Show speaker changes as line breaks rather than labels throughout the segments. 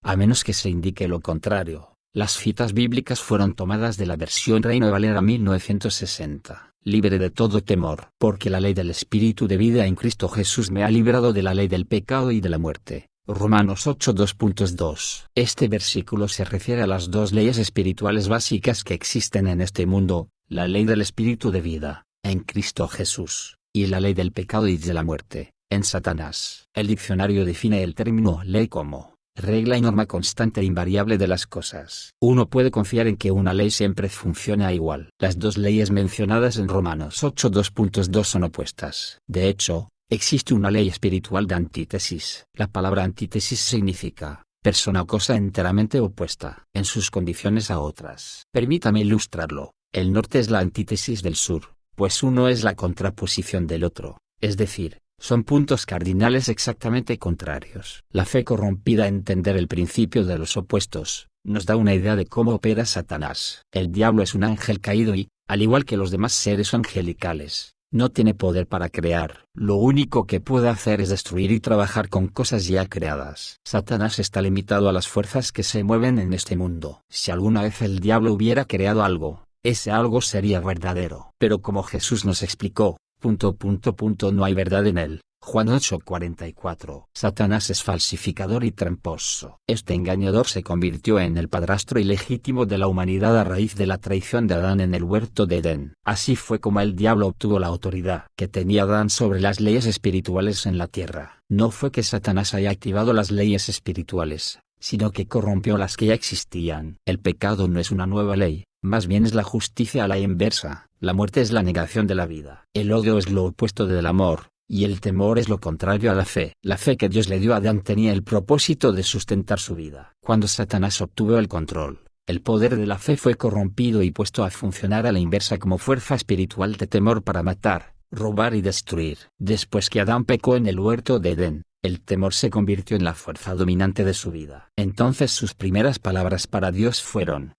a menos que se indique lo contrario. Las citas bíblicas fueron tomadas de la versión Reina Valera 1960. Libre de todo temor. Porque la ley del Espíritu de vida en Cristo Jesús me ha librado de la ley del pecado y de la muerte. Romanos 8:2.2. Este versículo se refiere a las dos leyes espirituales básicas que existen en este mundo, la ley del Espíritu de vida, en Cristo Jesús, y la ley del pecado y de la muerte, en Satanás. El diccionario define el término ley como regla y norma constante e invariable de las cosas. Uno puede confiar en que una ley siempre funciona igual. Las dos leyes mencionadas en Romanos 8:2.2 son opuestas. De hecho, existe una ley espiritual de antítesis. La palabra antítesis significa persona o cosa enteramente opuesta, en sus condiciones a otras. Permítame ilustrarlo. El norte es la antítesis del sur, pues uno es la contraposición del otro, es decir, son puntos cardinales exactamente contrarios. La fe corrompida a entender el principio de los opuestos, nos da una idea de cómo opera Satanás. El diablo es un ángel caído y, al igual que los demás seres angelicales, no tiene poder para crear. Lo único que puede hacer es destruir y trabajar con cosas ya creadas. Satanás está limitado a las fuerzas que se mueven en este mundo. Si alguna vez el diablo hubiera creado algo, ese algo sería verdadero. Pero como Jesús nos explicó, no hay verdad en él. Juan 8:44. Satanás es falsificador y tramposo. Este engañador se convirtió en el padrastro ilegítimo de la humanidad a raíz de la traición de Adán en el huerto de Edén. Así fue como el diablo obtuvo la autoridad que tenía Adán sobre las leyes espirituales en la tierra. No fue que Satanás haya activado las leyes espirituales, sino que corrompió las que ya existían. El pecado no es una nueva ley, más bien es la justicia a la inversa. La muerte es la negación de la vida. El odio es lo opuesto del amor, y el temor es lo contrario a la fe. La fe que Dios le dio a Adán tenía el propósito de sustentar su vida. Cuando Satanás obtuvo el control, el poder de la fe fue corrompido y puesto a funcionar a la inversa como fuerza espiritual de temor para matar, robar y destruir. Después que Adán pecó en el huerto de Edén, el temor se convirtió en la fuerza dominante de su vida. Entonces sus primeras palabras para Dios fueron,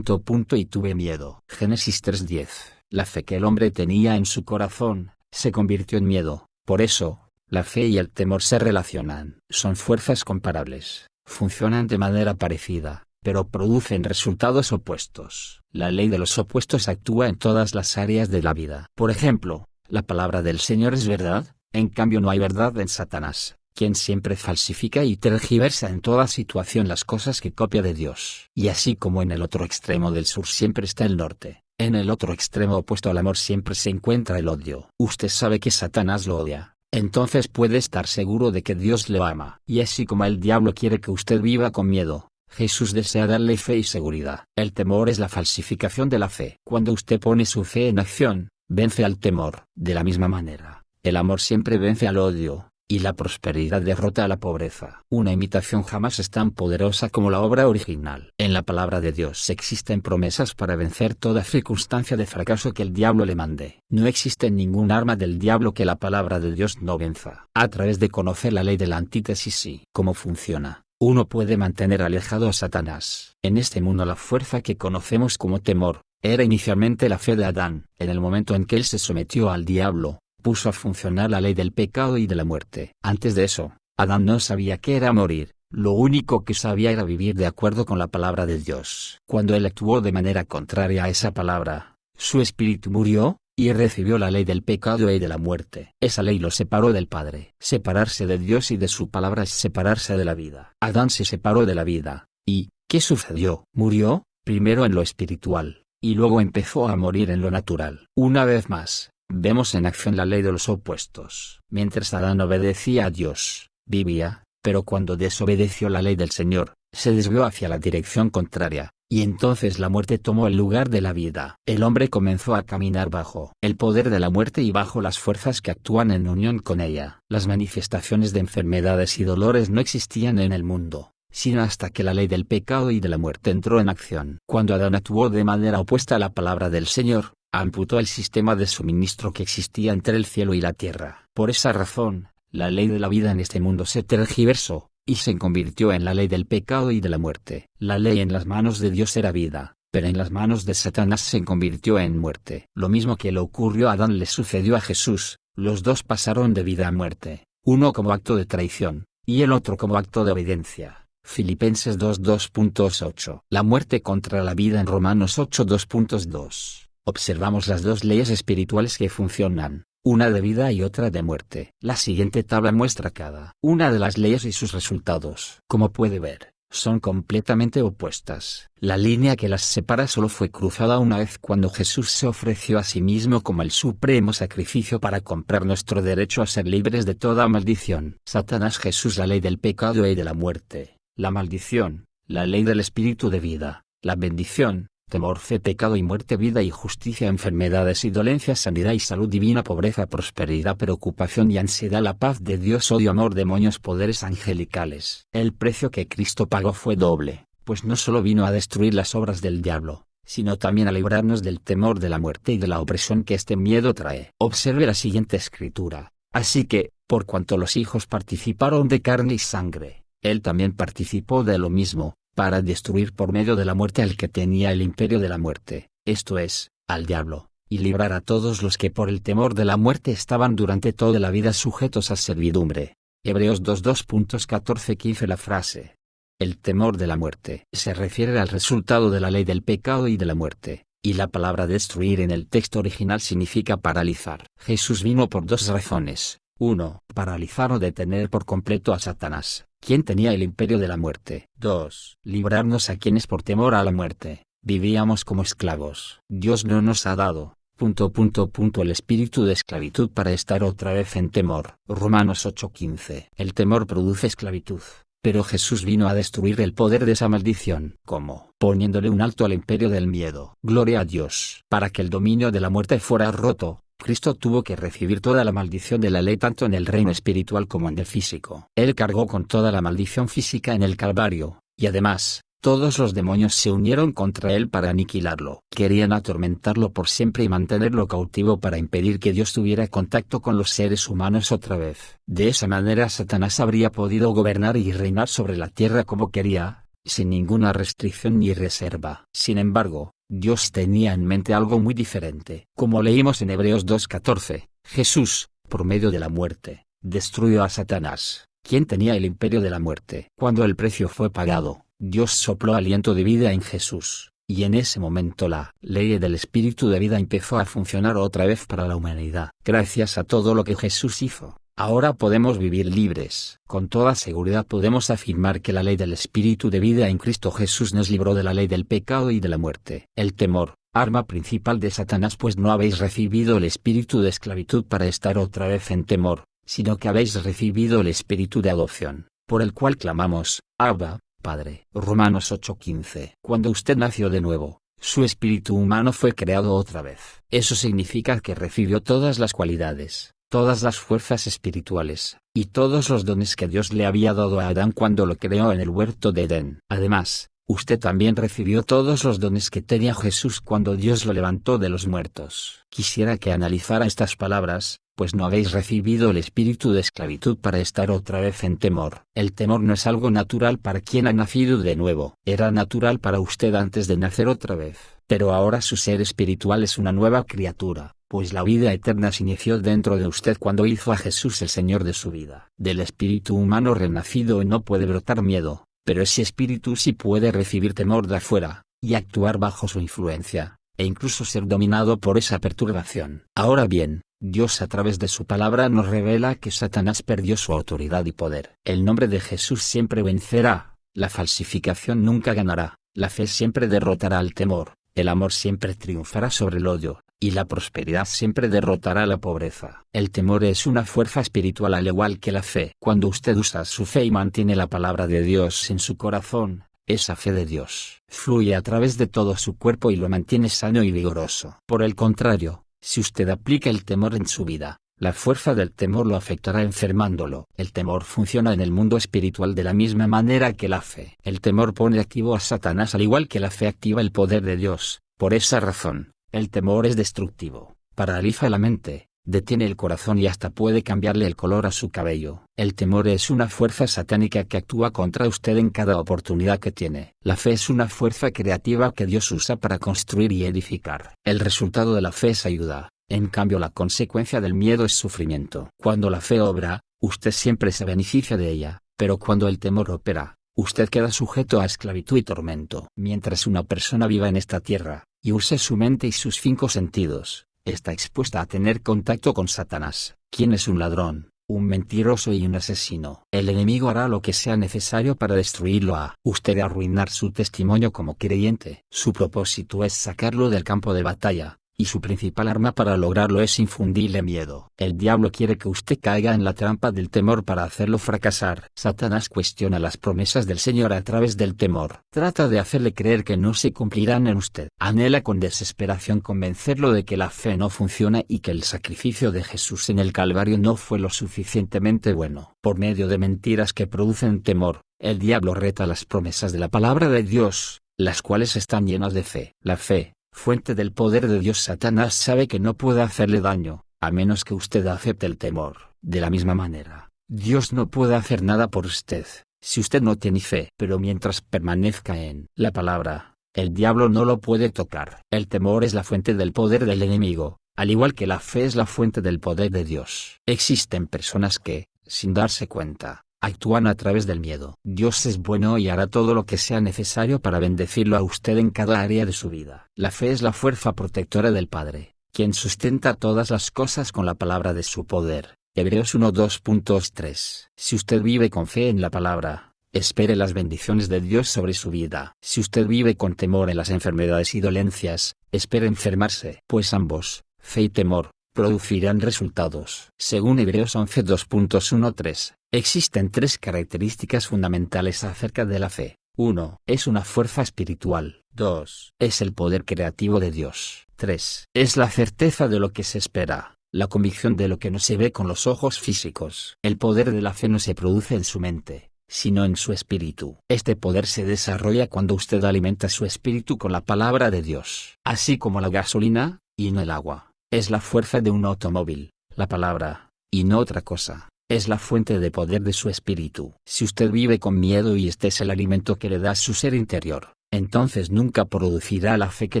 y tuve miedo. Génesis 3:10. La fe que el hombre tenía en su corazón, se convirtió en miedo. Por eso, la fe y el temor se relacionan. Son fuerzas comparables, funcionan de manera parecida, pero producen resultados opuestos. La ley de los opuestos actúa en todas las áreas de la vida. Por ejemplo, la palabra del Señor es verdad, en cambio no hay verdad en Satanás, quien siempre falsifica y tergiversa en toda situación las cosas que copia de Dios. Y así como en el otro extremo del sur siempre está el norte, en el otro extremo opuesto al amor siempre se encuentra el odio. Usted sabe que Satanás lo odia, entonces puede estar seguro de que Dios le ama. Y así como el diablo quiere que usted viva con miedo, Jesús desea darle fe y seguridad. El temor es la falsificación de la fe. Cuando usted pone su fe en acción, vence al temor. De la misma manera, el amor siempre vence al odio, y la prosperidad derrota a la pobreza. Una imitación jamás es tan poderosa como la obra original. En la palabra de Dios existen promesas para vencer toda circunstancia de fracaso que el diablo le mande. No existe ningún arma del diablo que la palabra de Dios no venza. A través de conocer la ley de la antítesis y cómo funciona, uno puede mantener alejado a Satanás. En este mundo la fuerza que conocemos como temor, era inicialmente la fe de Adán. En el momento en que él se sometió al diablo, puso a funcionar la ley del pecado y de la muerte. Antes de eso, Adán no sabía qué era morir, lo único que sabía era vivir de acuerdo con la palabra de Dios. Cuando él actuó de manera contraria a esa palabra, su espíritu murió, y recibió la ley del pecado y de la muerte. Esa ley lo separó del Padre. Separarse de Dios y de su palabra es separarse de la vida. Adán se separó de la vida, y, ¿qué sucedió? Murió, primero en lo espiritual, y luego empezó a morir en lo natural. Una vez más, vemos en acción la ley de los opuestos. Mientras Adán obedecía a Dios, vivía, pero cuando desobedeció la ley del Señor, se desvió hacia la dirección contraria, y entonces la muerte tomó el lugar de la vida. El hombre comenzó a caminar bajo el poder de la muerte y bajo las fuerzas que actúan en unión con ella. Las manifestaciones de enfermedades y dolores no existían en el mundo, sino hasta que la ley del pecado y de la muerte entró en acción. Cuando Adán actuó de manera opuesta a la palabra del Señor, amputó el sistema de suministro que existía entre el cielo y la tierra. Por esa razón, la ley de la vida en este mundo se tergiversó, y se convirtió en la ley del pecado y de la muerte. La ley en las manos de Dios era vida, pero en las manos de Satanás se convirtió en muerte. Lo mismo que le ocurrió a Adán le sucedió a Jesús, los dos pasaron de vida a muerte, uno como acto de traición, y el otro como acto de obediencia. Filipenses 2:2.8. La muerte contra la vida en Romanos 8:2.2. Observamos las dos leyes espirituales que funcionan, una de vida y otra de muerte. La siguiente tabla muestra cada una de las leyes y sus resultados. Como puede ver, son completamente opuestas. La línea que las separa solo fue cruzada una vez cuando Jesús se ofreció a sí mismo como el supremo sacrificio para comprar nuestro derecho a ser libres de toda maldición. Satanás, Jesús, la ley del pecado y de la muerte, la maldición, la ley del espíritu de vida, la bendición, temor, fe, pecado y muerte, vida y justicia, enfermedades y dolencias, sanidad y salud divina, pobreza, prosperidad, preocupación y ansiedad, la paz de Dios, odio, amor, demonios, poderes angelicales. El precio que Cristo pagó fue doble, pues no solo vino a destruir las obras del diablo, sino también a librarnos del temor de la muerte y de la opresión que este miedo trae. Observe la siguiente escritura: así que, por cuanto los hijos participaron de carne y sangre, él también participó de lo mismo, para destruir por medio de la muerte al que tenía el imperio de la muerte, esto es, al diablo, y librar a todos los que por el temor de la muerte estaban durante toda la vida sujetos a servidumbre. Hebreos 2:14-15. La frase "el temor de la muerte" se refiere al resultado de la ley del pecado y de la muerte, y la palabra destruir en el texto original significa paralizar. Jesús vino por dos razones: 1. Paralizar o detener por completo a Satanás, quien tenía el imperio de la muerte. 2. Librarnos a quienes por temor a la muerte, vivíamos como esclavos. Dios no nos ha dado, el espíritu de esclavitud para estar otra vez en temor. Romanos 8:15. El temor produce esclavitud, pero Jesús vino a destruir el poder de esa maldición. ¿Cómo? Poniéndole un alto al imperio del miedo. Gloria a Dios. Para que el dominio de la muerte fuera roto, Cristo tuvo que recibir toda la maldición de la ley tanto en el reino espiritual como en el físico. Él cargó con toda la maldición física en el Calvario, y además, todos los demonios se unieron contra él para aniquilarlo. Querían atormentarlo por siempre y mantenerlo cautivo para impedir que Dios tuviera contacto con los seres humanos otra vez. De esa manera Satanás habría podido gobernar y reinar sobre la tierra como quería, sin ninguna restricción ni reserva. Sin embargo, Dios tenía en mente algo muy diferente. Como leímos en Hebreos 2:14, Jesús, por medio de la muerte, destruyó a Satanás, quien tenía el imperio de la muerte. Cuando el precio fue pagado, Dios sopló aliento de vida en Jesús, y en ese momento la ley del espíritu de vida empezó a funcionar otra vez para la humanidad. Gracias a todo lo que Jesús hizo, ahora podemos vivir libres. Con toda seguridad podemos afirmar que la ley del espíritu de vida en Cristo Jesús nos libró de la ley del pecado y de la muerte. El temor, arma principal de Satanás, pues no habéis recibido el espíritu de esclavitud para estar otra vez en temor, sino que habéis recibido el espíritu de adopción, por el cual clamamos, Abba, Padre. Romanos 8:15. Cuando usted nació de nuevo, su espíritu humano fue creado otra vez. Eso significa que recibió todas las cualidades, todas las fuerzas espirituales, y todos los dones que Dios le había dado a Adán cuando lo creó en el huerto de Edén. Además, usted también recibió todos los dones que tenía Jesús cuando Dios lo levantó de los muertos. Quisiera que analizara estas palabras, pues no habéis recibido el espíritu de esclavitud para estar otra vez en temor. El temor no es algo natural para quien ha nacido de nuevo. Era natural para usted antes de nacer otra vez, pero ahora su ser espiritual es una nueva criatura, pues la vida eterna se inició dentro de usted cuando hizo a Jesús el Señor de su vida. Del espíritu humano renacido no puede brotar miedo, pero ese espíritu sí puede recibir temor de afuera, y actuar bajo su influencia, e incluso ser dominado por esa perturbación. Ahora bien, Dios a través de su palabra nos revela que Satanás perdió su autoridad y poder. El nombre de Jesús siempre vencerá, la falsificación nunca ganará, la fe siempre derrotará al temor, el amor siempre triunfará sobre el odio, y la prosperidad siempre derrotará la pobreza. El temor es una fuerza espiritual al igual que la fe. Cuando usted usa su fe y mantiene la palabra de Dios en su corazón, esa fe de Dios fluye a través de todo su cuerpo y lo mantiene sano y vigoroso. Por el contrario, si usted aplica el temor en su vida, la fuerza del temor lo afectará enfermándolo. El temor funciona en el mundo espiritual de la misma manera que la fe. El temor pone activo a Satanás al igual que la fe activa el poder de Dios. Por esa razón, el temor es destructivo, paraliza la mente, detiene el corazón y hasta puede cambiarle el color a su cabello. El temor es una fuerza satánica que actúa contra usted en cada oportunidad que tiene. La fe es una fuerza creativa que Dios usa para construir y edificar. El resultado de la fe es ayuda, en cambio la consecuencia del miedo es sufrimiento. Cuando la fe obra, usted siempre se beneficia de ella, pero cuando el temor opera, usted queda sujeto a esclavitud y tormento. Mientras una persona viva en esta tierra, y use su mente y sus 5 sentidos, está expuesta a tener contacto con Satanás, quien es un ladrón, un mentiroso y un asesino. El enemigo hará lo que sea necesario para destruirlo a usted y arruinar su testimonio como creyente. Su propósito es sacarlo del campo de batalla, y su principal arma para lograrlo es infundirle miedo. El diablo quiere que usted caiga en la trampa del temor para hacerlo fracasar. Satanás cuestiona las promesas del Señor a través del temor. Trata de hacerle creer que no se cumplirán en usted. Anhela con desesperación convencerlo de que la fe no funciona y que el sacrificio de Jesús en el Calvario no fue lo suficientemente bueno. Por medio de mentiras que producen temor, el diablo reta las promesas de la palabra de Dios, las cuales están llenas de fe. La fe, fuente del poder de Dios. Satanás sabe que no puede hacerle daño, a menos que usted acepte el temor. De la misma manera, Dios no puede hacer nada por usted, si usted no tiene fe. Pero mientras permanezca en la palabra, el diablo no lo puede tocar. El temor es la fuente del poder del enemigo, al igual que la fe es la fuente del poder de Dios. Existen personas que, sin darse cuenta, actúan a través del miedo. Dios es bueno y hará todo lo que sea necesario para bendecirlo a usted en cada área de su vida. La fe es la fuerza protectora del Padre, quien sustenta todas las cosas con la palabra de su poder. Hebreos 1:2.3. Si usted vive con fe en la palabra, espere las bendiciones de Dios sobre su vida. Si usted vive con temor en las enfermedades y dolencias, espere enfermarse. Pues ambos, fe y temor, producirán resultados. Según Hebreos 11:2.13, existen 3 características fundamentales acerca de la fe. 1. Es una fuerza espiritual. 2. Es el poder creativo de Dios. 3. Es la certeza de lo que se espera, la convicción de lo que no se ve con los ojos físicos. El poder de la fe no se produce en su mente, sino en su espíritu. Este poder se desarrolla cuando usted alimenta su espíritu con la palabra de Dios. Así como la gasolina, y no el agua, es la fuerza de un automóvil, la palabra, y no otra cosa, es la fuente de poder de su espíritu. Si usted vive con miedo y este es el alimento que le da su ser interior, entonces nunca producirá la fe que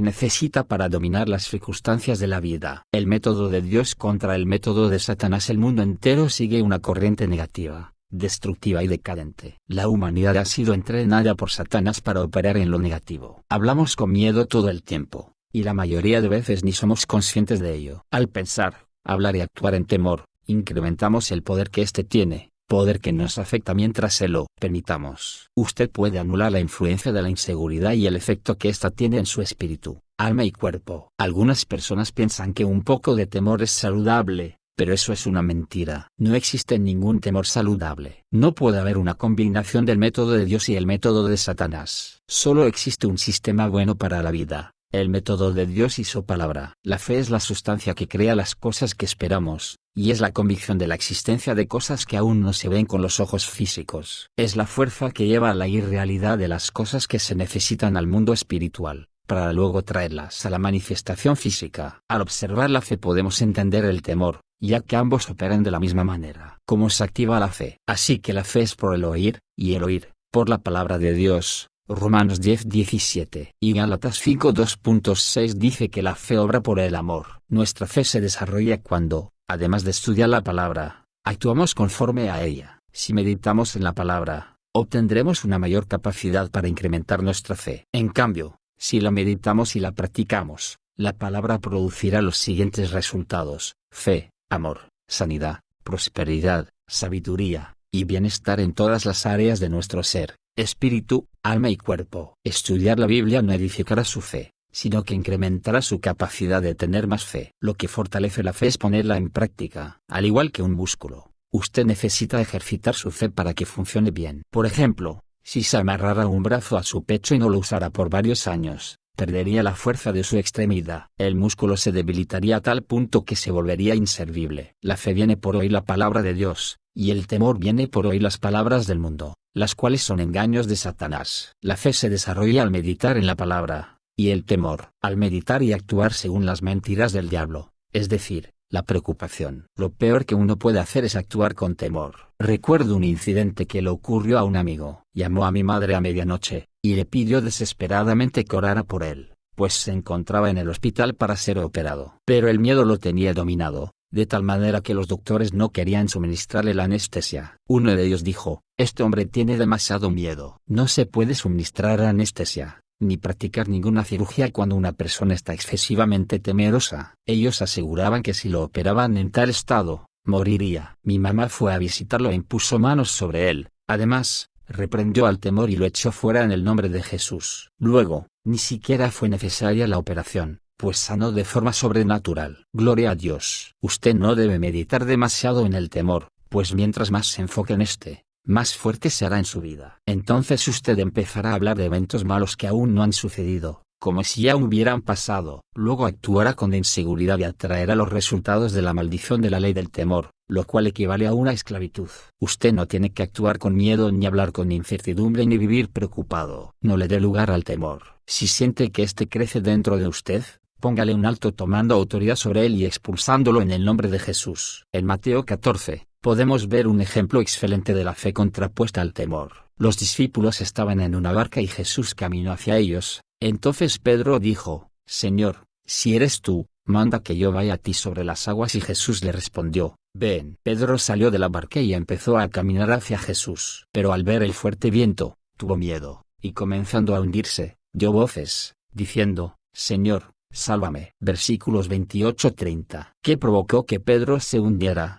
necesita para dominar las circunstancias de la vida. El método de Dios contra el método de Satanás. El mundo entero sigue una corriente negativa, destructiva y decadente. La humanidad ha sido entrenada por Satanás para operar en lo negativo. Hablamos con miedo todo el tiempo, y la mayoría de veces ni somos conscientes de ello. Al pensar, hablar y actuar en temor, incrementamos el poder que éste tiene, poder que nos afecta mientras se lo permitamos. Usted puede anular la influencia de la inseguridad y el efecto que ésta tiene en su espíritu, alma y cuerpo. Algunas personas piensan que un poco de temor es saludable, pero eso es una mentira. No existe ningún temor saludable. No puede haber una combinación del método de Dios y el método de Satanás. Solo existe un sistema bueno para la vida: el método de Dios y su palabra. La fe es la sustancia que crea las cosas que esperamos, y es la convicción de la existencia de cosas que aún no se ven con los ojos físicos. Es la fuerza que lleva a la irrealidad de las cosas que se necesitan al mundo espiritual, para luego traerlas a la manifestación física. Al observar la fe podemos entender el temor, ya que ambos operan de la misma manera. ¿Cómo se activa la fe? Así que la fe es por el oír, y el oír, por la palabra de Dios. Romanos 10:17 y Gálatas 5:2.6 dice que la fe obra por el amor. Nuestra fe se desarrolla cuando, además de estudiar la palabra, actuamos conforme a ella. Si meditamos en la palabra, obtendremos una mayor capacidad para incrementar nuestra fe. En cambio, si la meditamos y la practicamos, la palabra producirá los siguientes resultados: fe, amor, sanidad, prosperidad, sabiduría, y bienestar en todas las áreas de nuestro ser, espíritu, alma y cuerpo. Estudiar la Biblia no edificará su fe, sino que incrementará su capacidad de tener más fe. Lo que fortalece la fe es ponerla en práctica. Al igual que un músculo, usted necesita ejercitar su fe para que funcione bien. Por ejemplo, si se amarrara un brazo a su pecho y no lo usara por varios años, perdería la fuerza de su extremidad. El músculo se debilitaría a tal punto que se volvería inservible. La fe viene por oír la palabra de Dios, y el temor viene por oír las palabras del mundo, las cuales son engaños de Satanás. La fe se desarrolla al meditar en la palabra, y el temor, al meditar y actuar según las mentiras del diablo, es decir, la preocupación. Lo peor que uno puede hacer es actuar con temor. Recuerdo un incidente que le ocurrió a un amigo. Llamó a mi madre a medianoche, y le pidió desesperadamente que orara por él, pues se encontraba en el hospital para ser operado. Pero el miedo lo tenía dominado, de tal manera que los doctores no querían suministrarle la anestesia. Uno de ellos dijo: este hombre tiene demasiado miedo. No se puede suministrar anestesia, ni practicar ninguna cirugía cuando una persona está excesivamente temerosa. Ellos aseguraban que si lo operaban en tal estado, moriría. Mi mamá fue a visitarlo e impuso manos sobre él. Además, reprendió al temor y lo echó fuera en el nombre de Jesús. Luego, ni siquiera fue necesaria la operación, pues sanó de forma sobrenatural. Gloria a Dios. Usted no debe meditar demasiado en el temor, pues mientras más se enfoque en este, más fuerte será en su vida. Entonces usted empezará a hablar de eventos malos que aún no han sucedido, como si ya hubieran pasado. Luego actuará con inseguridad y atraerá los resultados de la maldición de la ley del temor, lo cual equivale a una esclavitud. Usted no tiene que actuar con miedo ni hablar con incertidumbre ni vivir preocupado. No le dé lugar al temor. Si siente que éste crece dentro de usted, póngale un alto tomando autoridad sobre él y expulsándolo en el nombre de Jesús. En Mateo 14, podemos ver un ejemplo excelente de la fe contrapuesta al temor. Los discípulos estaban en una barca y Jesús caminó hacia ellos. Entonces Pedro dijo: Señor, si eres tú, manda que yo vaya a ti sobre las aguas. Y Jesús le respondió: ven. Pedro salió de la barca y empezó a caminar hacia Jesús. Pero al ver el fuerte viento, tuvo miedo, y comenzando a hundirse, dio voces, diciendo: Señor, sálvame. Versículos 28-30. ¿Qué provocó que Pedro se hundiera?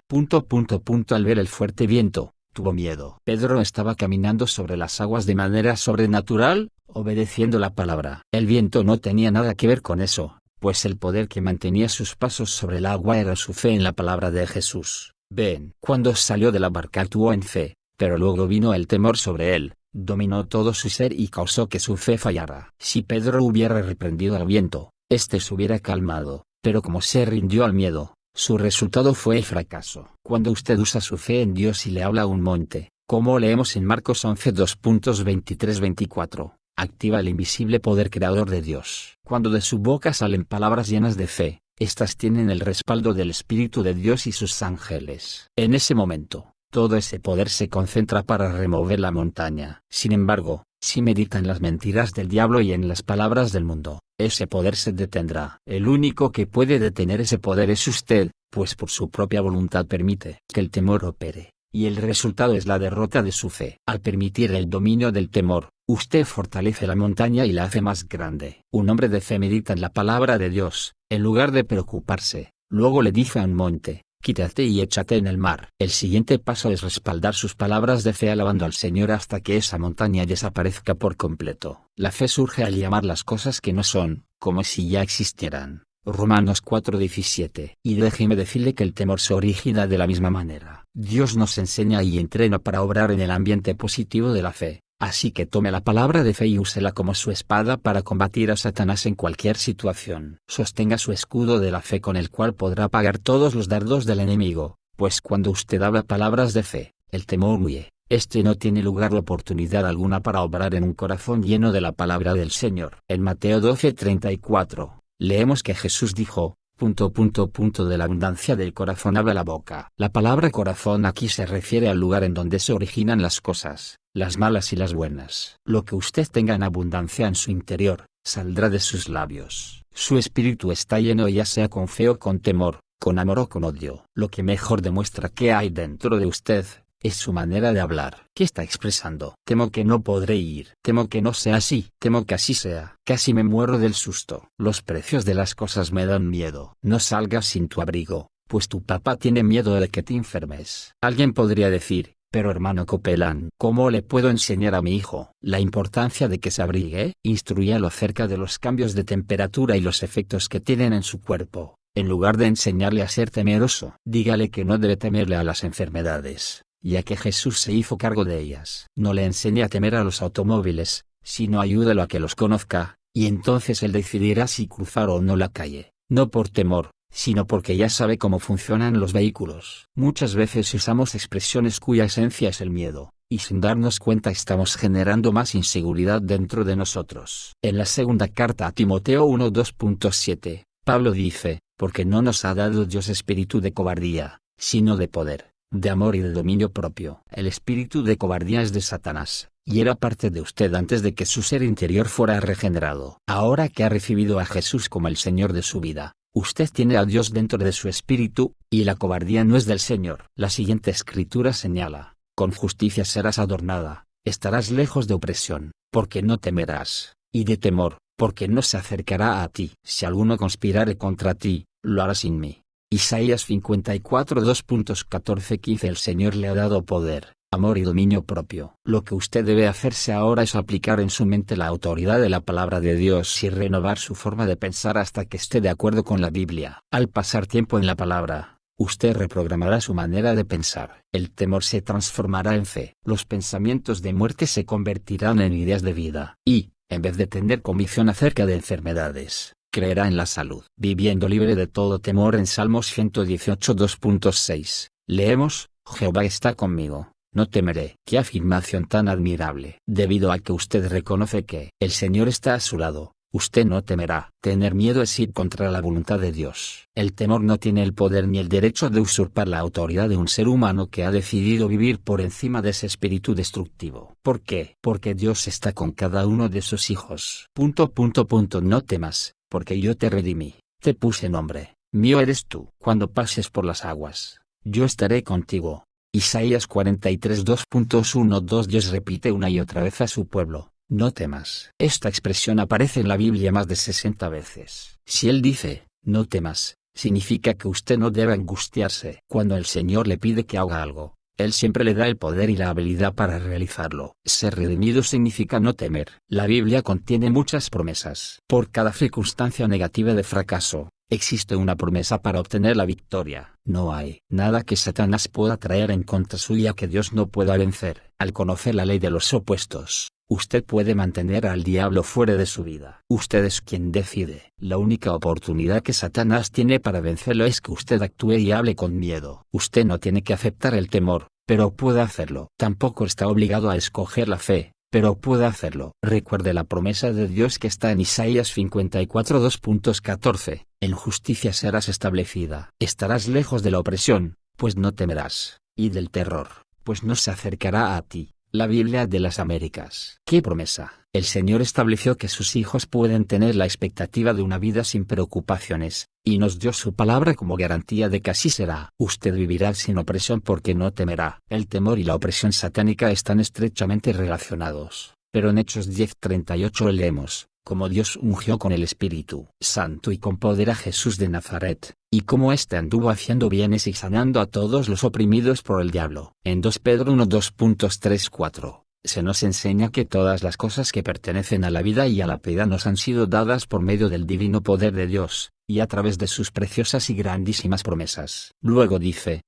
Al ver el fuerte viento, tuvo miedo. Pedro estaba caminando sobre las aguas de manera sobrenatural, obedeciendo la palabra. El viento no tenía nada que ver con eso, pues el poder que mantenía sus pasos sobre el agua era su fe en la palabra de Jesús. Ven. Cuando salió de la barca actuó en fe, pero luego vino el temor sobre él, dominó todo su ser y causó que su fe fallara. Si Pedro hubiera reprendido al viento, este se hubiera calmado, pero como se rindió al miedo, su resultado fue el fracaso. Cuando usted usa su fe en Dios y le habla a un monte, como leemos en Marcos 11 2.23-24, activa el invisible poder creador de Dios. Cuando de su boca salen palabras llenas de fe, estas tienen el respaldo del Espíritu de Dios y sus ángeles. En ese momento, todo ese poder se concentra para remover la montaña. Sin embargo, si medita en las mentiras del diablo y en las palabras del mundo, ese poder se detendrá. El único que puede detener ese poder es usted, pues por su propia voluntad permite que el temor opere, y el resultado es la derrota de su fe. Al permitir el dominio del temor, usted fortalece la montaña y la hace más grande. Un hombre de fe medita en la palabra de Dios, en lugar de preocuparse, luego le dice a un monte: quítate y échate en el mar. El siguiente paso es respaldar sus palabras de fe alabando al Señor hasta que esa montaña desaparezca por completo. La fe surge al llamar las cosas que no son, como si ya existieran. Romanos 4:17. Y déjeme decirle que el temor se origina de la misma manera. Dios nos enseña y entrena para obrar en el ambiente positivo de la fe. Así que tome la palabra de fe y úsela como su espada para combatir a Satanás en cualquier situación. Sostenga su escudo de la fe con el cual podrá apagar todos los dardos del enemigo, pues cuando usted habla palabras de fe, el temor huye. Este no tiene lugar la oportunidad alguna para obrar en un corazón lleno de la palabra del Señor. En Mateo 12:34, leemos que Jesús dijo: de la abundancia del corazón habla la boca. La palabra corazón aquí se refiere al lugar en donde se originan las cosas, las malas y las buenas. Lo que usted tenga en abundancia en su interior, saldrá de sus labios. Su espíritu está lleno ya sea con fe o con temor, con amor o con odio. Lo que mejor demuestra qué hay dentro de usted es su manera de hablar. ¿Qué está expresando? Temo que no podré ir. Temo que no sea así. Temo que así sea. Casi me muero del susto. Los precios de las cosas me dan miedo. No salgas sin tu abrigo, pues tu papá tiene miedo de que te enfermes. Alguien podría decir: pero hermano Copeland, ¿cómo le puedo enseñar a mi hijo la importancia de que se abrigue? Instrúyalo acerca de los cambios de temperatura y los efectos que tienen en su cuerpo. En lugar de enseñarle a ser temeroso, dígale que no debe temerle a las enfermedades, ya que Jesús se hizo cargo de ellas. No le enseñe a temer a los automóviles, sino ayúdelo a que los conozca, y entonces él decidirá si cruzar o no la calle, no por temor, sino porque ya sabe cómo funcionan los vehículos. Muchas veces usamos expresiones cuya esencia es el miedo, y sin darnos cuenta estamos generando más inseguridad dentro de nosotros. En la segunda carta a Timoteo 1:2.7, Pablo dice: porque no nos ha dado Dios espíritu de cobardía, sino de poder, de amor y de dominio propio. El espíritu de cobardía es de Satanás, y era parte de usted antes de que su ser interior fuera regenerado. Ahora que ha recibido a Jesús como el Señor de su vida, Usted tiene a Dios dentro de su espíritu, y la cobardía no es del Señor. La siguiente escritura señala: con justicia serás adornada, estarás lejos de opresión, porque no temerás, y de temor, porque no se acercará a ti. Si alguno conspirare contra ti, lo hará sin mí. Isaías 54 2.14-15. El Señor le ha dado poder, amor y dominio propio. Lo que usted debe hacerse ahora es aplicar en su mente la autoridad de la palabra de Dios y renovar su forma de pensar hasta que esté de acuerdo con la Biblia. Al pasar tiempo en la palabra, usted reprogramará su manera de pensar. El temor se transformará en fe. Los pensamientos de muerte se convertirán en ideas de vida. Y, en vez de tener convicción acerca de enfermedades, creerá en la salud. Viviendo libre de todo temor. En Salmos 118 2.6, leemos: Jehová está conmigo, no temeré. Qué afirmación tan admirable. Debido a que usted reconoce que el Señor está a su lado, usted no temerá. Tener miedo es ir contra la voluntad de Dios. El temor no tiene el poder ni el derecho de usurpar la autoridad de un ser humano que ha decidido vivir por encima de ese espíritu destructivo. ¿Por qué? Porque Dios está con cada uno de sus hijos. No temas, porque yo te redimí, te puse nombre, mío eres tú. Cuando pases por las aguas, yo estaré contigo. Isaías 43 2.1-2. Dios repite una y otra vez a su pueblo: no temas. Esta expresión aparece en la Biblia más de 60 veces. Si Él dice, no temas, significa que usted no debe angustiarse. Cuando el Señor le pide que haga algo, Él siempre le da el poder y la habilidad para realizarlo. Ser redimido significa no temer. La Biblia contiene muchas promesas. Por cada circunstancia negativa de fracaso, existe una promesa para obtener la victoria. No hay nada que Satanás pueda traer en contra suya que Dios no pueda vencer. Al conocer la ley de los opuestos, usted puede mantener al diablo fuera de su vida. Usted es quien decide. La única oportunidad que Satanás tiene para vencerlo es que usted actúe y hable con miedo. Usted no tiene que aceptar el temor, pero puede hacerlo. Tampoco está obligado a escoger la fe, pero puede hacerlo. Recuerde la promesa de Dios que está en Isaías 54 2.14, en justicia serás establecida. Estarás lejos de la opresión, pues no temerás, y del terror, pues no se acercará a ti. La Biblia de las Américas. ¡Qué promesa! El Señor estableció que sus hijos pueden tener la expectativa de una vida sin preocupaciones, y nos dio su palabra como garantía de que así será. Usted vivirá sin opresión porque no temerá. El temor y la opresión satánica están estrechamente relacionados, pero en Hechos 10:38 leemos: como Dios ungió con el Espíritu Santo y con poder a Jesús de Nazaret, y como éste anduvo haciendo bienes y sanando a todos los oprimidos por el diablo. En 2 Pedro 1 2.3-4, se nos enseña que todas las cosas que pertenecen a la vida y a la piedad nos han sido dadas por medio del divino poder de Dios, y a través de sus preciosas y grandísimas promesas. Luego dice,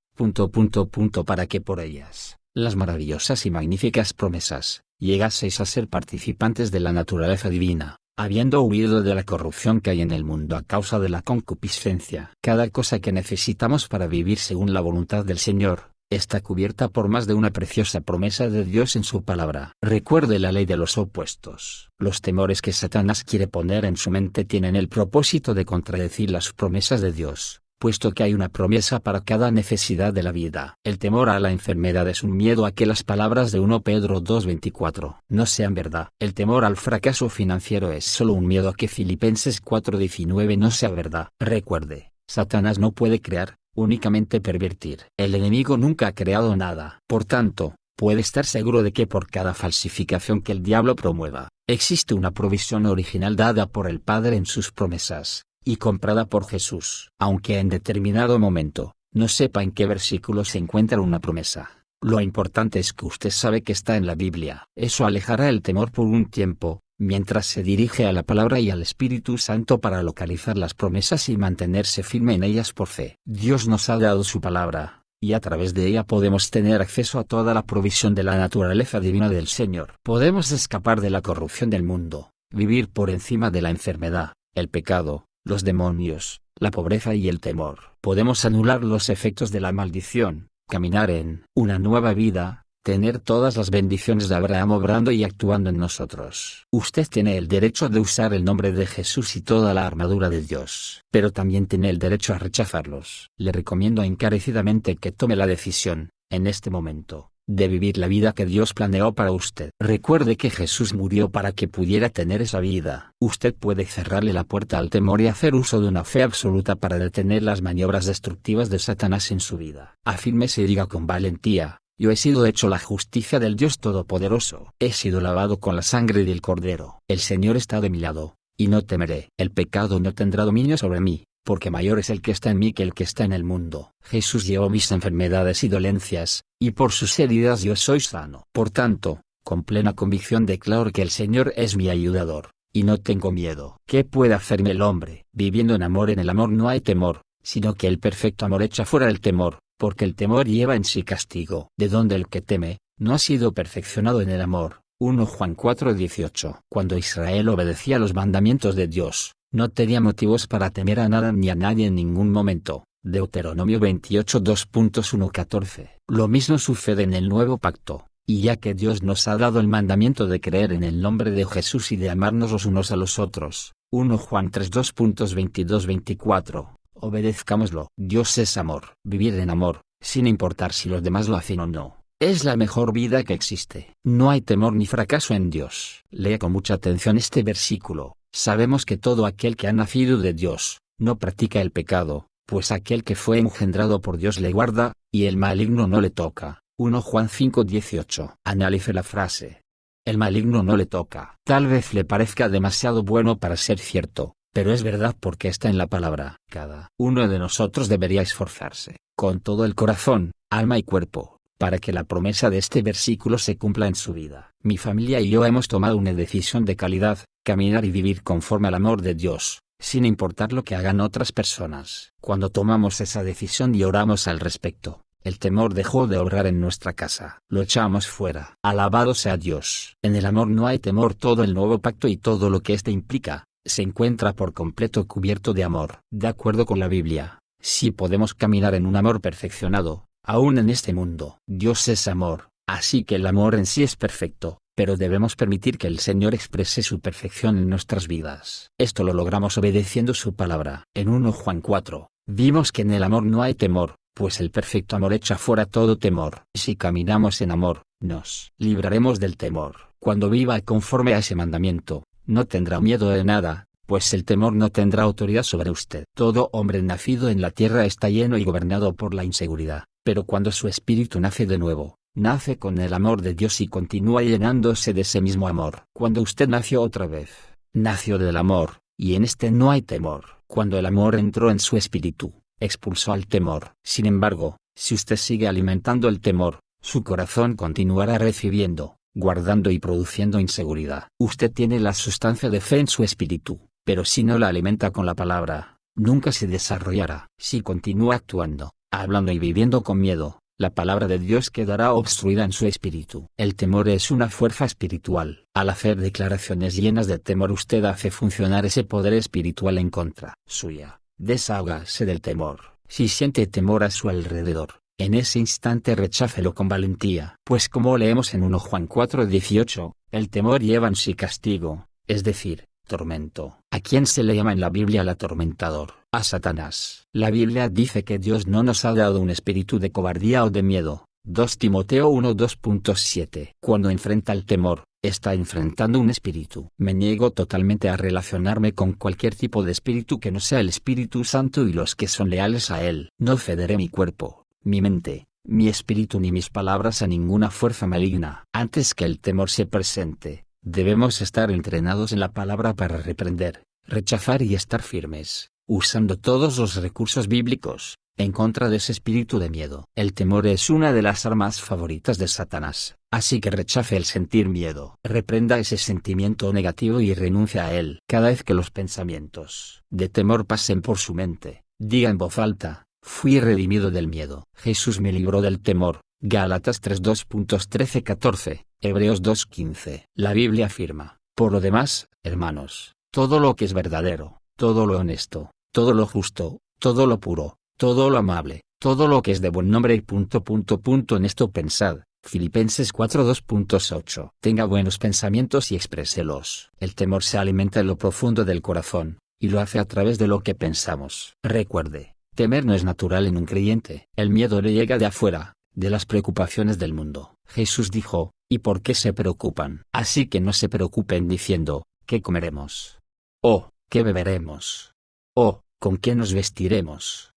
para que por ellas, las maravillosas y magníficas promesas, llegaseis a ser participantes de la naturaleza divina, habiendo huido de la corrupción que hay en el mundo a causa de la concupiscencia. Cada cosa que necesitamos para vivir según la voluntad del Señor, está cubierta por más de una preciosa promesa de Dios en su palabra. Recuerde la ley de los opuestos. Los temores que Satanás quiere poner en su mente tienen el propósito de contradecir las promesas de Dios, puesto que hay una promesa para cada necesidad de la vida. El temor a la enfermedad es un miedo a que las palabras de 1 Pedro 2:24 no sean verdad. El temor al fracaso financiero es solo un miedo a que Filipenses 4:19 no sea verdad. Recuerde, Satanás no puede crear, únicamente pervertir. El enemigo nunca ha creado nada. Por tanto, puede estar seguro de que por cada falsificación que el diablo promueva, existe una provisión original dada por el Padre en sus promesas, y comprada por Jesús. Aunque en determinado momento, no sepa en qué versículo se encuentra una promesa, lo importante es que usted sabe que está en la Biblia. Eso alejará el temor por un tiempo, mientras se dirige a la palabra y al Espíritu Santo para localizar las promesas y mantenerse firme en ellas por fe. Dios nos ha dado su palabra, y a través de ella podemos tener acceso a toda la provisión de la naturaleza divina del Señor. Podemos escapar de la corrupción del mundo, vivir por encima de la enfermedad, el pecado, los demonios, la pobreza y el temor. Podemos anular los efectos de la maldición, caminar en una nueva vida, tener todas las bendiciones de Abraham obrando y actuando en nosotros. Usted tiene el derecho de usar el nombre de Jesús y toda la armadura de Dios, pero también tiene el derecho a rechazarlos. Le recomiendo encarecidamente que tome la decisión, en este momento, de vivir la vida que Dios planeó para usted. Recuerde que Jesús murió para que pudiera tener esa vida. Usted puede cerrarle la puerta al temor y hacer uso de una fe absoluta para detener las maniobras destructivas de Satanás en su vida. Afírmese y diga con valentía: yo he sido hecho la justicia del Dios Todopoderoso. He sido lavado con la sangre del Cordero. El Señor está de mi lado, y no temeré. El pecado no tendrá dominio sobre mí, porque mayor es el que está en mí que el que está en el mundo. Jesús llevó mis enfermedades y dolencias, y por sus heridas yo soy sano. Por tanto, con plena convicción declaro que el Señor es mi ayudador, y no tengo miedo. ¿Qué puede hacerme el hombre? Viviendo en el amor no hay temor, sino que el perfecto amor echa fuera el temor, porque el temor lleva en sí castigo. De donde el que teme, no ha sido perfeccionado en el amor. 1 Juan 4:18. Cuando Israel obedecía los mandamientos de Dios, no tenía motivos para temer a nada ni a nadie en ningún momento. Deuteronomio 28 2.1-14. Lo mismo sucede en el nuevo pacto, y ya que Dios nos ha dado el mandamiento de creer en el nombre de Jesús y de amarnos los unos a los otros, 1 Juan 3 2.22-24, obedezcámoslo. Dios es amor. Vivir en amor, sin importar si los demás lo hacen o no, es la mejor vida que existe. No hay temor ni fracaso en Dios. Lea con mucha atención este versículo. Sabemos que todo aquel que ha nacido de Dios, no practica el pecado, pues aquel que fue engendrado por Dios le guarda, y el maligno no le toca. 1 Juan 5:18. Analice la frase. El maligno no le toca. Tal vez le parezca demasiado bueno para ser cierto, pero es verdad porque está en la palabra. Cada uno de nosotros debería esforzarse, con todo el corazón, alma y cuerpo, para que la promesa de este versículo se cumpla en su vida. Mi familia y yo hemos tomado una decisión de calidad: caminar y vivir conforme al amor de Dios, sin importar lo que hagan otras personas. Cuando tomamos esa decisión y oramos al respecto, el temor dejó de obrar en nuestra casa. Lo echamos fuera. Alabado sea Dios. En el amor no hay temor. Todo el nuevo pacto y todo lo que éste implica, se encuentra por completo cubierto de amor. De acuerdo con la Biblia, si podemos caminar en un amor perfeccionado, aún en este mundo. Dios es amor, así que el amor en sí es perfecto, pero debemos permitir que el Señor exprese su perfección en nuestras vidas. Esto lo logramos obedeciendo su palabra. En 1 Juan 4, vimos que en el amor no hay temor, pues el perfecto amor echa fuera todo temor. Si caminamos en amor, nos libraremos del temor. Cuando viva conforme a ese mandamiento, no tendrá miedo de nada, pues el temor no tendrá autoridad sobre usted. Todo hombre nacido en la tierra está lleno y gobernado por la inseguridad, pero cuando su espíritu nace de nuevo, nace con el amor de Dios y continúa llenándose de ese mismo amor. Cuando usted nació otra vez, nació del amor, y en este no hay temor. Cuando el amor entró en su espíritu, expulsó al temor. Sin embargo, si usted sigue alimentando el temor, su corazón continuará recibiendo, guardando y produciendo inseguridad. Usted tiene la sustancia de fe en su espíritu, pero si no la alimenta con la palabra, nunca se desarrollará. Si continúa actuando, hablando y viviendo con miedo, la palabra de Dios quedará obstruida en su espíritu. El temor es una fuerza espiritual. Al hacer declaraciones llenas de temor, usted hace funcionar ese poder espiritual en contra suya. Deshágase del temor. Si siente temor a su alrededor, en ese instante rechácelo con valentía. Pues como leemos en 1 Juan 4:18, el temor lleva en sí castigo, es decir, tormento. ¿A quién se le llama en la Biblia el atormentador? A Satanás. La Biblia dice que Dios no nos ha dado un espíritu de cobardía o de miedo. 2 Timoteo 1:2.7. Cuando enfrenta el temor, está enfrentando un espíritu. Me niego totalmente a relacionarme con cualquier tipo de espíritu que no sea el Espíritu Santo y los que son leales a él. No cederé mi cuerpo, mi mente, mi espíritu ni mis palabras a ninguna fuerza maligna. Antes que el temor se presente, debemos estar entrenados en la palabra para reprender, rechazar y estar firmes, usando todos los recursos bíblicos, en contra de ese espíritu de miedo. El temor es una de las armas favoritas de Satanás, así que rechace el sentir miedo. Reprenda ese sentimiento negativo y renuncia a él. Cada vez que los pensamientos de temor pasen por su mente, diga en voz alta: fui redimido del miedo. Jesús me libró del temor. Gálatas 3:2.13-14, Hebreos 2:15. La Biblia afirma: por lo demás, hermanos, todo lo que es verdadero, todo lo honesto, todo lo justo, todo lo puro, todo lo amable, todo lo que es de buen nombre y ... en esto pensad. Filipenses 4:2.8. Tenga buenos pensamientos y expréselos. El temor se alimenta en lo profundo del corazón, y lo hace a través de lo que pensamos. Recuerde, temer no es natural en un creyente. El miedo le llega de afuera, de las preocupaciones del mundo, Jesús dijo, ¿y por qué se preocupan? Así que no se preocupen diciendo, ¿qué comeremos? ¿O qué beberemos? ¿O con qué nos vestiremos?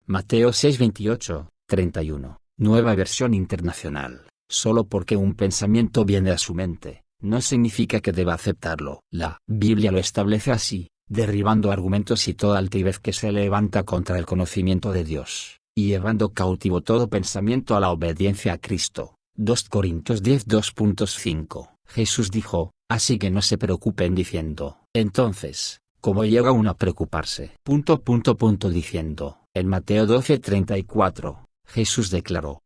Mateo 6:28, 31, Nueva Versión Internacional. Solo porque un pensamiento viene a su mente, no significa que deba aceptarlo. La Biblia lo establece así, derribando argumentos y toda altivez que se levanta contra el conocimiento de Dios, y llevando cautivo todo pensamiento a la obediencia a Cristo. 2 Corintios 10 2.5. Jesús dijo, así que no se preocupen diciendo. Entonces, ¿cómo llega uno a preocuparse? Diciendo. En Mateo 12:34, Jesús declaró,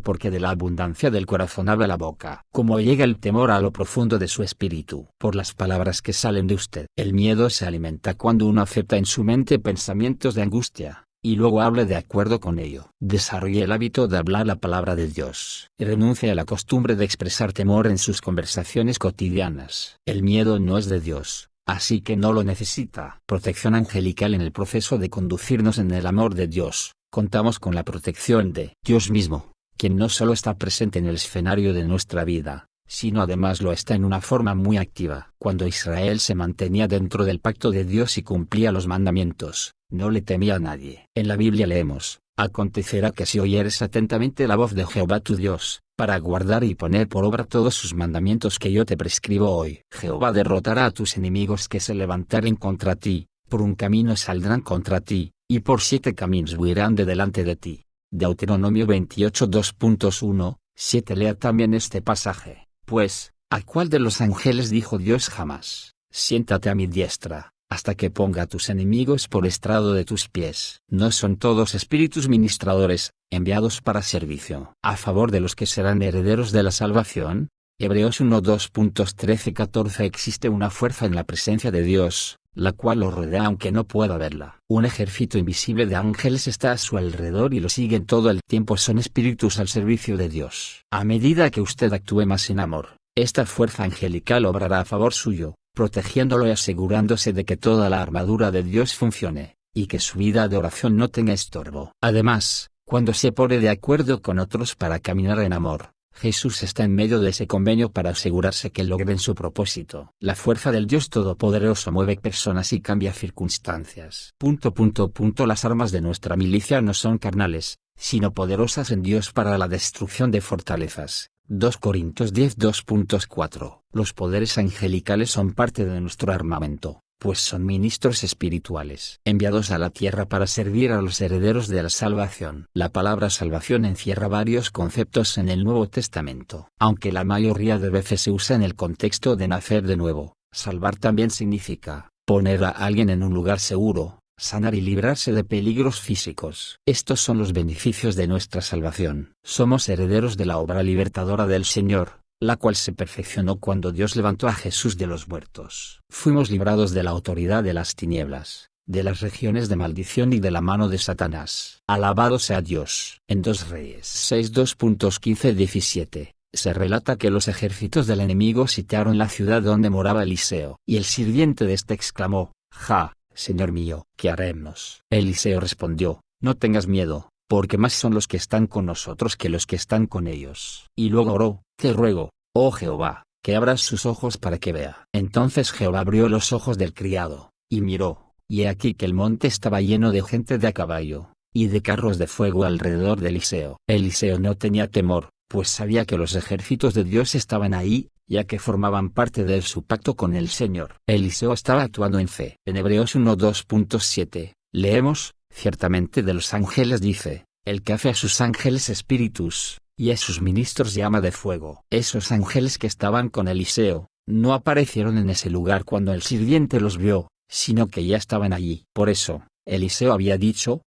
porque de la abundancia del corazón habla la boca. Como llega el temor a lo profundo de su espíritu. Por las palabras que salen de usted. El miedo se alimenta cuando uno acepta en su mente pensamientos de angustia, y luego habla de acuerdo con ello. Desarrolle el hábito de hablar la palabra de Dios. Y renuncie a la costumbre de expresar temor en sus conversaciones cotidianas. El miedo no es de Dios, así que no lo necesita. Protección angelical en el proceso de conducirnos en el amor de Dios. Contamos con la protección de Dios mismo, quien no solo está presente en el escenario de nuestra vida, sino además lo está en una forma muy activa. Cuando Israel se mantenía dentro del pacto de Dios y cumplía los mandamientos, no le temía a nadie. En la Biblia leemos, acontecerá que si oyeres atentamente la voz de Jehová tu Dios, para guardar y poner por obra todos sus mandamientos que yo te prescribo hoy. Jehová derrotará a tus enemigos que se levantaren contra ti, por un camino saldrán contra ti, y por 7 caminos huirán de delante de ti. Deuteronomio 28 2.1, 7. Lea también este pasaje, pues, ¿a cuál de los ángeles dijo Dios jamás, siéntate a mi diestra, hasta que ponga a tus enemigos por estrado de tus pies? ¿No son todos espíritus ministradores, enviados para servicio, a favor de los que serán herederos de la salvación? Hebreos 1 2.13-14. Existe una fuerza en la presencia de Dios, la cual lo rodea aunque no pueda verla. Un ejército invisible de ángeles está a su alrededor y lo siguen todo el tiempo. Son espíritus al servicio de Dios. A medida que usted actúe más en amor, esta fuerza angelical obrará a favor suyo, protegiéndolo y asegurándose de que toda la armadura de Dios funcione, y que su vida de oración no tenga estorbo. Además, cuando se pone de acuerdo con otros para caminar en amor, Jesús está en medio de ese convenio para asegurarse que logren su propósito. La fuerza del Dios Todopoderoso mueve personas y cambia circunstancias. Las armas de nuestra milicia no son carnales, sino poderosas en Dios para la destrucción de fortalezas. 2 Corintios 10 2.4. Los poderes angelicales son parte de nuestro armamento, pues son ministros espirituales, enviados a la tierra para servir a los herederos de la salvación. La palabra salvación encierra varios conceptos en el Nuevo Testamento. Aunque la mayoría de veces se usa en el contexto de nacer de nuevo, salvar también significa poner a alguien en un lugar seguro, sanar y librarse de peligros físicos. Estos son los beneficios de nuestra salvación. Somos herederos de la obra libertadora del Señor, la cual se perfeccionó cuando Dios levantó a Jesús de los muertos. Fuimos librados de la autoridad de las tinieblas, de las regiones de maldición y de la mano de Satanás. Alabado sea Dios. En 2 Reyes 6 2.15-17, se relata que los ejércitos del enemigo sitiaron la ciudad donde moraba Eliseo. Y el sirviente de este exclamó, «Ja, Señor mío, ¿qué haremos?» Eliseo respondió, «No tengas miedo, porque más son los que están con nosotros que los que están con ellos». Y luego oró, «Te ruego, oh Jehová, que abras sus ojos para que vea». Entonces Jehová abrió los ojos del criado, y miró, y he aquí que el monte estaba lleno de gente de a caballo, y de carros de fuego alrededor de Eliseo. Eliseo no tenía temor, pues sabía que los ejércitos de Dios estaban ahí, ya que formaban parte de su pacto con el Señor. Eliseo estaba actuando en fe. En Hebreos 1 2.7, leemos, «Ciertamente de los ángeles dice, el que hace a sus ángeles espíritus, y a sus ministros llama de fuego». Esos ángeles que estaban con Eliseo, no aparecieron en ese lugar cuando el sirviente los vio, sino que ya estaban allí. Por eso, Eliseo había dicho,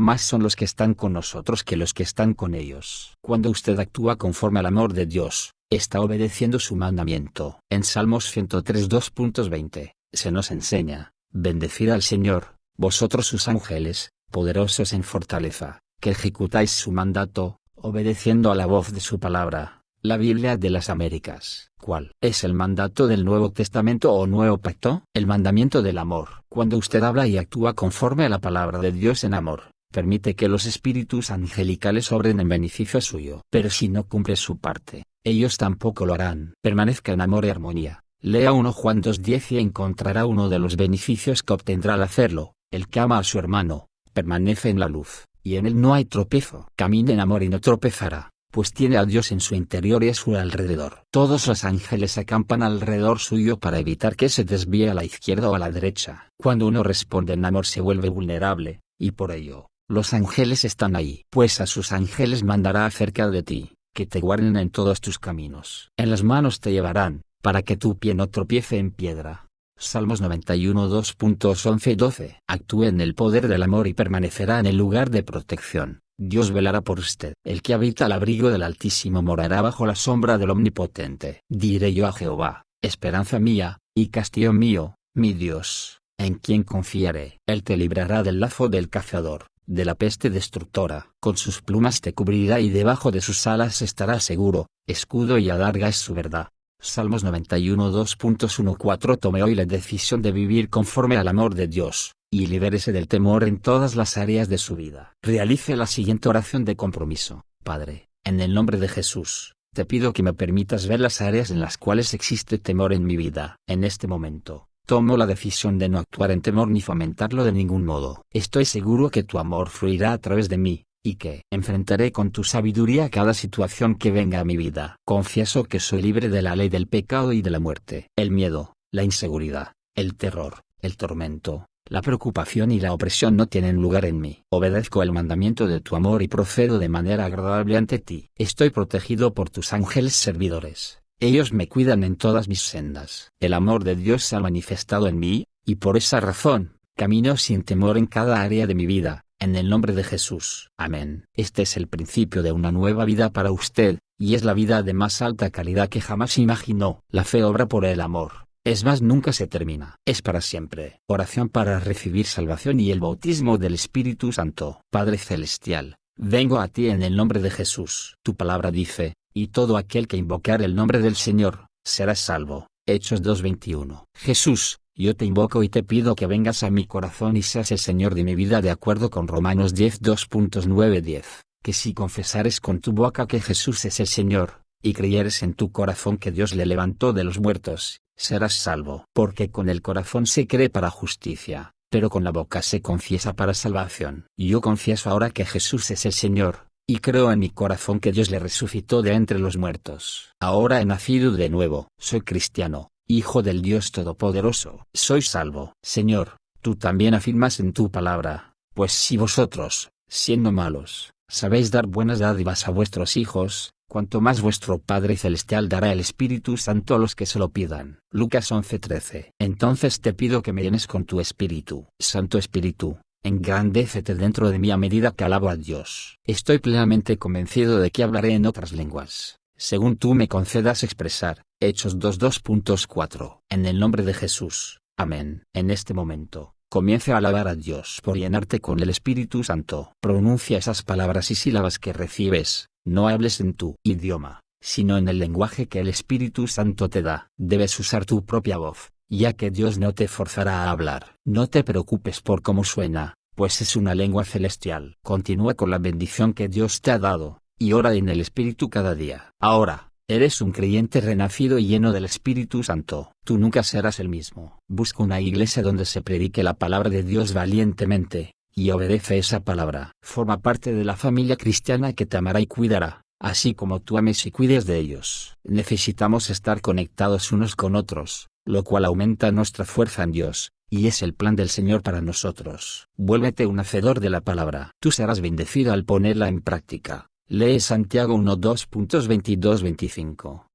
más son los que están con nosotros que los que están con ellos. Cuando usted actúa conforme al amor de Dios, está obedeciendo su mandamiento. En Salmos 103 2.20, se nos enseña, «Bendecid al Señor, vosotros sus ángeles, poderosos en fortaleza, que ejecutáis su mandato, obedeciendo a la voz de su palabra». La Biblia de las Américas. ¿Cuál es el mandato del Nuevo Testamento o Nuevo Pacto? El mandamiento del amor. Cuando usted habla y actúa conforme a la palabra de Dios en amor, permite que los espíritus angelicales obren en beneficio suyo. Pero si no cumple su parte, ellos tampoco lo harán. Permanezca en amor y armonía. Lea 1 Juan 2:10 y encontrará uno de los beneficios que obtendrá al hacerlo. El que ama a su hermano, permanece en la luz, y en él no hay tropiezo. Camine en amor y no tropezará, pues tiene a Dios en su interior y a su alrededor. Todos los ángeles acampan alrededor suyo para evitar que se desvíe a la izquierda o a la derecha. Cuando uno responde en amor se vuelve vulnerable, y por ello, los ángeles están ahí. Pues a sus ángeles mandará acerca de ti, que te guarden en todos tus caminos. En las manos te llevarán, para que tu pie no tropiece en piedra. Salmos 91 2.11 y 12. Actúe en el poder del amor y permanecerá en el lugar de protección. Dios velará por usted. El que habita al abrigo del Altísimo morará bajo la sombra del Omnipotente. Diré yo a Jehová, esperanza mía, y castillo mío, mi Dios, en quien confiaré. Él te librará del lazo del cazador, de la peste destructora. Con sus plumas te cubrirá y debajo de sus alas estarás seguro. Escudo y adarga es su verdad. Salmos 91 2.14. Tome hoy la decisión de vivir conforme al amor de Dios, y libérese del temor en todas las áreas de su vida. Realice la siguiente oración de compromiso. Padre, en el nombre de Jesús, te pido que me permitas ver las áreas en las cuales existe temor en mi vida. En este momento, tomo la decisión de no actuar en temor ni fomentarlo de ningún modo. Estoy seguro que tu amor fluirá a través de mí, y que enfrentaré con tu sabiduría cada situación que venga a mi vida. Confieso que soy libre de la ley del pecado y de la muerte. El miedo, la inseguridad, el terror, el tormento, la preocupación y la opresión no tienen lugar en mí. Obedezco el mandamiento de tu amor y procedo de manera agradable ante ti. Estoy protegido por tus ángeles servidores. Ellos me cuidan en todas mis sendas. El amor de Dios se ha manifestado en mí, y por esa razón, camino sin temor en cada área de mi vida. En el nombre de Jesús. Amén. Este es el principio de una nueva vida para usted, y es la vida de más alta calidad que jamás imaginó. La fe obra por el amor. Es más, nunca se termina. Es para siempre. Oración para recibir salvación y el bautismo del Espíritu Santo. Padre Celestial, vengo a ti en el nombre de Jesús. Tu palabra dice, y todo aquel que invocar el nombre del Señor, será salvo. Hechos 2:21. Jesús, yo te invoco y te pido que vengas a mi corazón y seas el Señor de mi vida de acuerdo con Romanos 10 2.9-10, que si confesares con tu boca que Jesús es el Señor, y creyeres en tu corazón que Dios le levantó de los muertos, serás salvo. Porque con el corazón se cree para justicia, pero con la boca se confiesa para salvación. Yo confieso ahora que Jesús es el Señor, y creo en mi corazón que Dios le resucitó de entre los muertos. Ahora he nacido de nuevo. Soy cristiano, Hijo del Dios Todopoderoso. Soy salvo. Señor, tú también afirmas en tu palabra, pues si vosotros, siendo malos, sabéis dar buenas dádivas a vuestros hijos, cuanto más vuestro Padre Celestial dará el Espíritu Santo a los que se lo pidan. Lucas 11:13. Entonces te pido que me llenes con tu Espíritu. Santo Espíritu, engrandécete dentro de mí a medida que alabo a Dios. Estoy plenamente convencido de que hablaré en otras lenguas, según tú me concedas expresar. Hechos 2:4. En el nombre de Jesús. Amén. En este momento, comienza a alabar a Dios por llenarte con el Espíritu Santo. Pronuncia esas palabras y sílabas que recibes. No hables en tu idioma, sino en el lenguaje que el Espíritu Santo te da. Debes usar tu propia voz, ya que Dios no te forzará a hablar. No te preocupes por cómo suena, pues es una lengua celestial. Continúa con la bendición que Dios te ha dado, y ora en el Espíritu cada día. Ahora, eres un creyente renacido y lleno del Espíritu Santo. Tú nunca serás el mismo. Busca una iglesia donde se predique la palabra de Dios valientemente, y obedece esa palabra. Forma parte de la familia cristiana que te amará y cuidará, así como tú ames y cuides de ellos. Necesitamos estar conectados unos con otros, lo cual aumenta nuestra fuerza en Dios, y es el plan del Señor para nosotros. Vuélvete un hacedor de la palabra. Tú serás bendecido al ponerla en práctica. Lee Santiago 1 2.22-25.